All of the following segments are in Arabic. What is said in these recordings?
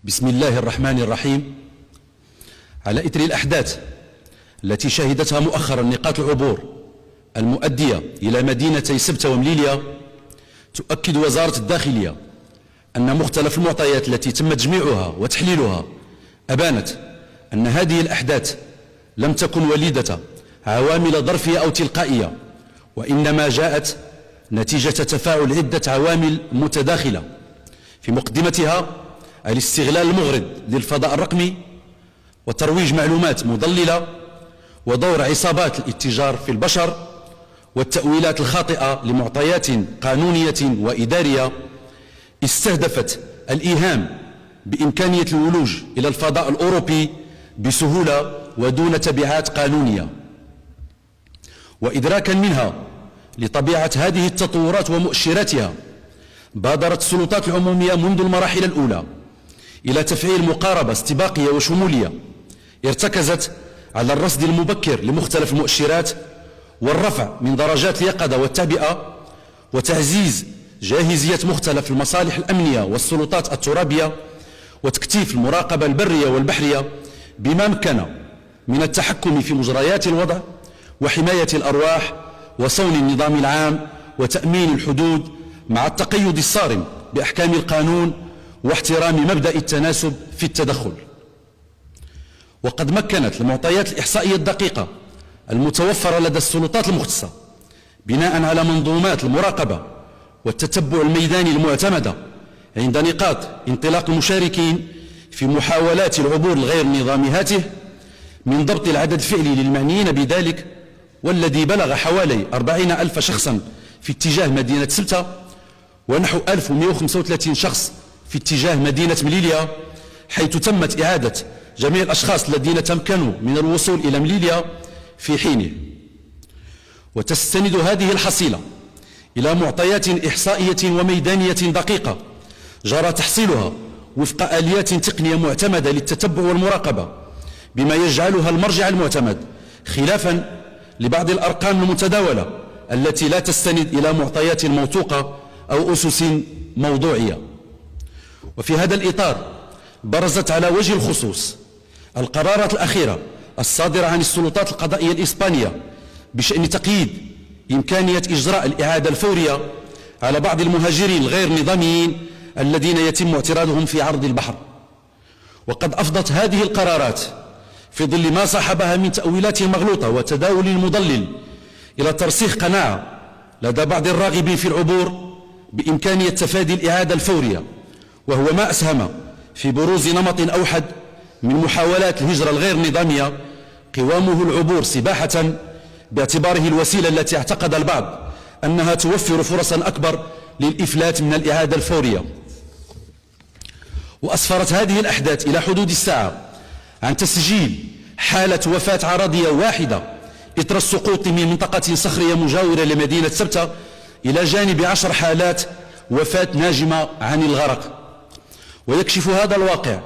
بسم الله الرحمن الرحيم. على إثر الأحداث التي شهدتها مؤخرا نقاط العبور المؤدية إلى مدينتي سبتة ومليلية، تؤكد وزارة الداخلية أن مختلف المعطيات التي تم تجميعها وتحليلها أبانت أن هذه الأحداث لم تكن وليدة عوامل ظرفية أو تلقائية، وإنما جاءت نتيجة تفاعل عدة عوامل متداخلة، في مقدمتها الاستغلال المغرض للفضاء الرقمي وترويج معلومات مضللة ودور عصابات الاتجار في البشر والتأويلات الخاطئة لمعطيات قانونية وإدارية استهدفت الإيهام بإمكانية الولوج إلى الفضاء الأوروبي بسهولة ودون تبعات قانونية. وإدراكا منها لطبيعة هذه التطورات ومؤشراتها، بادرت السلطات العمومية منذ المراحل الأولى إلى تفعيل مقاربة استباقية وشمولية ارتكزت على الرصد المبكر لمختلف المؤشرات والرفع من درجات اليقظة والتعبئة وتعزيز جاهزية مختلف المصالح الأمنية والسلطات الترابية وتكثيف المراقبة البرية والبحرية بما أمكن من التحكم في مجريات الوضع وحماية الأرواح وصون النظام العام وتأمين الحدود مع التقيد الصارم بأحكام القانون واحترام مبدأ التناسب في التدخل. وقد مكنت المعطيات الإحصائية الدقيقة المتوفرة لدى السلطات المختصة بناء على منظومات المراقبة والتتبع الميداني المعتمدة عند نقاط انطلاق المشاركين في محاولات العبور الغير نظامي هاته من ضبط العدد الفعلي للمعنيين بذلك، والذي بلغ حوالي 40,000 شخصا في اتجاه مدينة سبتة ونحو 1135 شخص في اتجاه مدينة مليليا، حيث تمت إعادة جميع الأشخاص الذين تمكنوا من الوصول إلى مليليا في حينه. وتستند هذه الحصيلة إلى معطيات إحصائية وميدانية دقيقة جرى تحصيلها وفق آليات تقنية معتمدة للتتبع والمراقبة، بما يجعلها المرجع المعتمد خلافا لبعض الأرقام المتداولة التي لا تستند إلى معطيات موثوقة أو أسس موضوعية. وفي هذا الإطار برزت على وجه الخصوص القرارات الأخيرة الصادرة عن السلطات القضائية الإسبانية بشأن تقييد إمكانية إجراء الإعادة الفورية على بعض المهاجرين الغير نظاميين الذين يتم اعتراضهم في عرض البحر. وقد أفضت هذه القرارات في ظل ما صاحبها من تأويلات مغلوطة وتداول مضلل إلى ترسيخ قناعة لدى بعض الراغبين في العبور بإمكانية تفادي الإعادة الفورية، وهو ما أسهم في بروز نمط أوحد من محاولات الهجرة الغير نظامية قوامه العبور سباحة، باعتباره الوسيلة التي اعتقد البعض أنها توفر فرصا أكبر للإفلات من الإعادة الفورية. وأسفرت هذه الأحداث إلى حدود الساعة عن تسجيل حالة وفاة عرضية واحدة إثر السقوط من منطقة صخرية مجاورة لمدينة سبتة، إلى جانب 10 حالات وفاة ناجمة عن الغرق. ويكشف هذا الواقع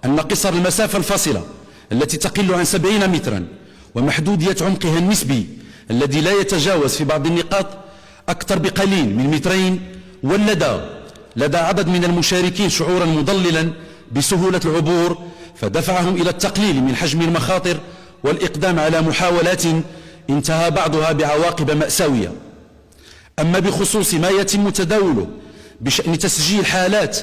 أن قصر المسافة الفاصلة التي تقل عن 70 مترا ومحدودية عمقها النسبي الذي لا يتجاوز في بعض النقاط أكثر بقليل من 2 مترين، لدى عدد من المشاركين شعورا مضللا بسهولة العبور، فدفعهم إلى التقليل من حجم المخاطر والإقدام على محاولات انتهى بعضها بعواقب مأساوية. أما بخصوص ما يتم تداوله بشأن تسجيل حالات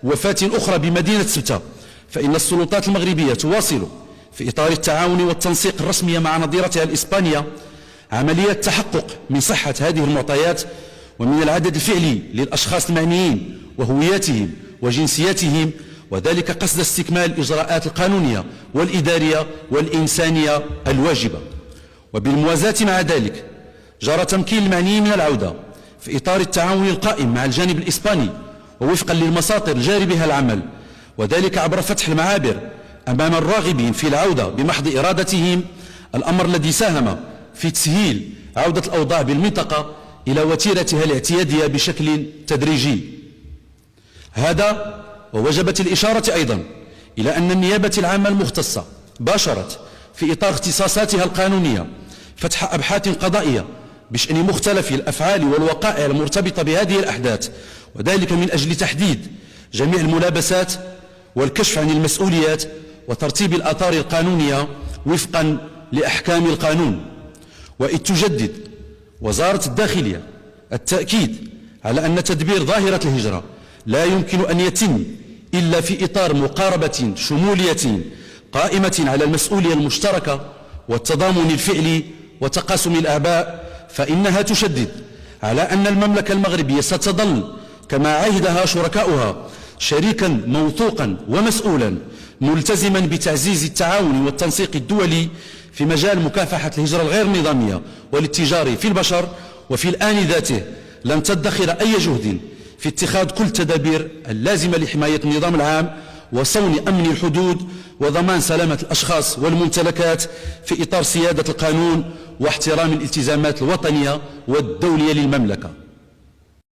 وفاة أخرى بمدينة سبتة، فإن السلطات المغربية تواصل في إطار التعاون والتنسيق الرسمي مع نظيرتها الإسبانية عملية تحقق من صحة هذه المعطيات ومن العدد الفعلي للأشخاص المعنيين وهوياتهم وجنسياتهم، وذلك قصد استكمال الإجراءات القانونية والإدارية والإنسانية الواجبة. وبالموازاة مع ذلك جرى تمكين المعنيين من العودة في إطار التعاون القائم مع الجانب الإسباني ووفقا للمساطر الجاري بها العمل، وذلك عبر فتح المعابر أمام الراغبين في العودة بمحض إرادتهم، الأمر الذي ساهم في تسهيل عودة الأوضاع بالمنطقة إلى وتيرتها الاعتيادية بشكل تدريجي. هذا ووجبت الإشارة أيضا إلى أن النيابة العامة المختصة باشرت في إطار اختصاصاتها القانونية فتح أبحاث قضائية بشأن مختلف الأفعال والوقائع المرتبطة بهذه الأحداث، وذلك من أجل تحديد جميع الملابسات والكشف عن المسؤوليات وترتيب الآثار القانونية وفقا لأحكام القانون. وإذ تجدد وزارة الداخلية التأكيد على أن تدبير ظاهرة الهجرة لا يمكن أن يتم إلا في إطار مقاربة شمولية قائمة على المسؤولية المشتركة والتضامن الفعلي وتقاسم الأعباء، فإنها تشدد على أن المملكة المغربية ستظل كما عهدها شركاؤها شريكا موثوقا ومسؤولا ملتزما بتعزيز التعاون والتنسيق الدولي في مجال مكافحة الهجرة الغير نظامية والاتجار في البشر، وفي الآن ذاته لن تدخر أي جهد في اتخاذ كل التدابير اللازمة لحماية النظام العام وصون أمن الحدود وضمان سلامة الأشخاص والممتلكات في إطار سيادة القانون واحترام الالتزامات الوطنية والدولية للمملكة.